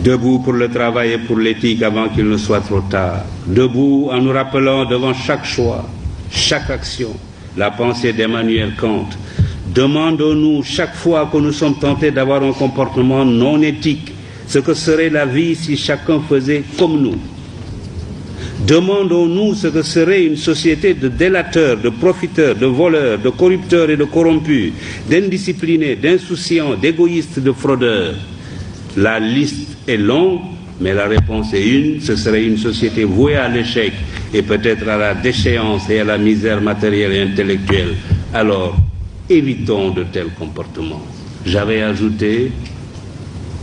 Debout pour le travail et pour l'éthique avant qu'il ne soit trop tard. Debout en nous rappelant devant chaque choix, chaque action, la pensée d'Emmanuel Kant. Demandons-nous chaque fois que nous sommes tentés d'avoir un comportement non éthique, ce que serait la vie si chacun faisait comme nous. Demandons-nous ce que serait une société de délateurs, de profiteurs, de voleurs, de corrupteurs et de corrompus, d'indisciplinés, d'insouciants, d'égoïstes, de fraudeurs. La liste est longue, mais la réponse est une, ce serait une société vouée à l'échec et peut-être à la déchéance et à la misère matérielle et intellectuelle. Alors, évitons de tels comportements. J'avais ajouté,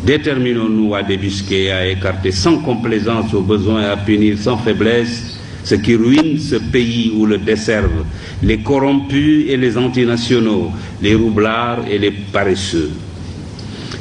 déterminons-nous à débusquer et à écarter sans complaisance au besoin et à punir sans faiblesse ce qui ruine ce pays ou le desservent, les corrompus et les antinationaux, les roublards et les paresseux.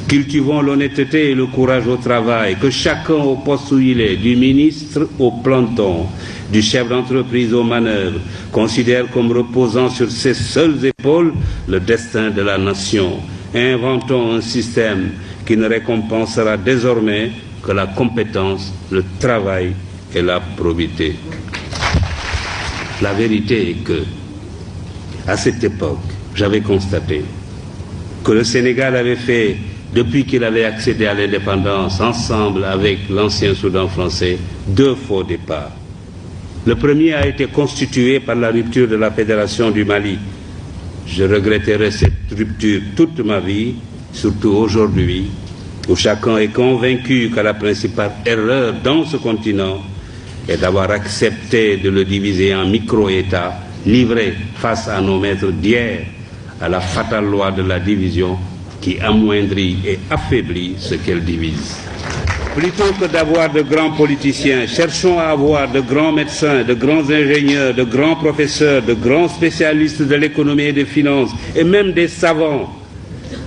Cultivons l'honnêteté et le courage au travail, que chacun au poste où il est, du ministre au planton, du chef d'entreprise aux manœuvres, considère comme reposant sur ses seules épaules le destin de la nation. Inventons un système qui ne récompensera désormais que la compétence, le travail et la probité. La vérité est que, à cette époque, j'avais constaté que le Sénégal avait fait, depuis qu'il avait accédé à l'indépendance, ensemble avec l'ancien Soudan français, 2 faux départs. Le premier a été constitué par la rupture de la Fédération du Mali. Je regretterai cette rupture toute ma vie, surtout aujourd'hui, où chacun est convaincu que la principale erreur dans ce continent est d'avoir accepté de le diviser en micro-États, livrés face à nos maîtres d'hier, à la fatale loi de la division qui amoindrit et affaiblit ce qu'elle divise. Plutôt que d'avoir de grands politiciens, cherchons à avoir de grands médecins, de grands ingénieurs, de grands professeurs, de grands spécialistes de l'économie et des finances, et même des savants.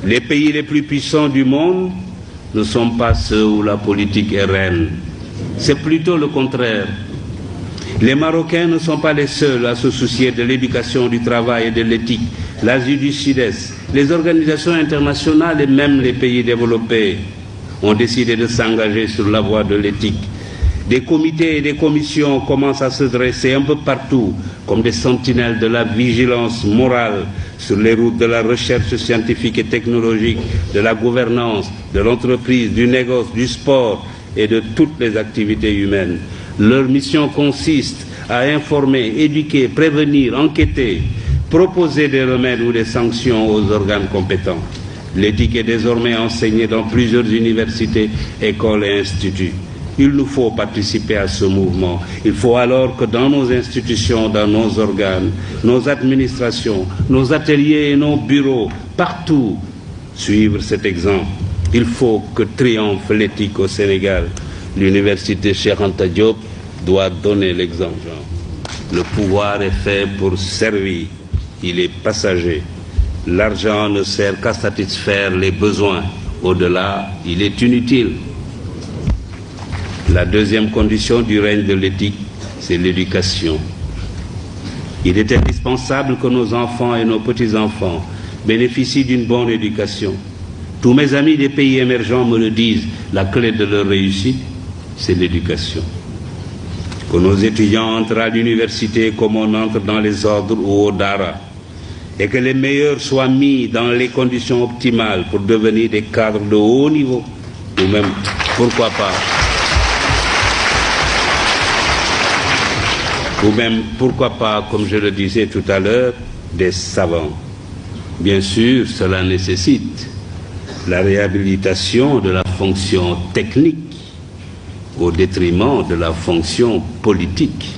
Les pays les plus puissants du monde ne sont pas ceux où la politique est reine. C'est plutôt le contraire. Les Marocains ne sont pas les seuls à se soucier de l'éducation, du travail et de l'éthique. L'Asie du Sud-Est, les organisations internationales et même les pays développés ont décidé de s'engager sur la voie de l'éthique. Des comités et des commissions commencent à se dresser un peu partout comme des sentinelles de la vigilance morale sur les routes de la recherche scientifique et technologique, de la gouvernance, de l'entreprise, du négoce, du sport et de toutes les activités humaines. Leur mission consiste à informer, éduquer, prévenir, enquêter, proposer des remèdes ou des sanctions aux organes compétents. L'éthique est désormais enseignée dans plusieurs universités, écoles et instituts. Il nous faut participer à ce mouvement. Il faut alors que dans nos institutions, dans nos organes, nos administrations, nos ateliers et nos bureaux, partout, suivre cet exemple. Il faut que triomphe l'éthique au Sénégal. L'université Cheikh Anta Diop doit donner l'exemple. Le pouvoir est fait pour servir. Il est passager. L'argent ne sert qu'à satisfaire les besoins. Au-delà, il est inutile. La deuxième condition du règne de l'éthique, c'est l'éducation. Il est indispensable que nos enfants et nos petits-enfants bénéficient d'une bonne éducation. Tous mes amis des pays émergents me le disent, la clé de leur réussite, c'est l'éducation. Que nos étudiants entrent à l'université comme on entre dans les ordres ou au Dara, et que les meilleurs soient mis dans les conditions optimales pour devenir des cadres de haut niveau, ou même, pourquoi pas, comme je le disais tout à l'heure, des savants. Bien sûr, cela nécessite la réhabilitation de la fonction technique au détriment de la fonction politique.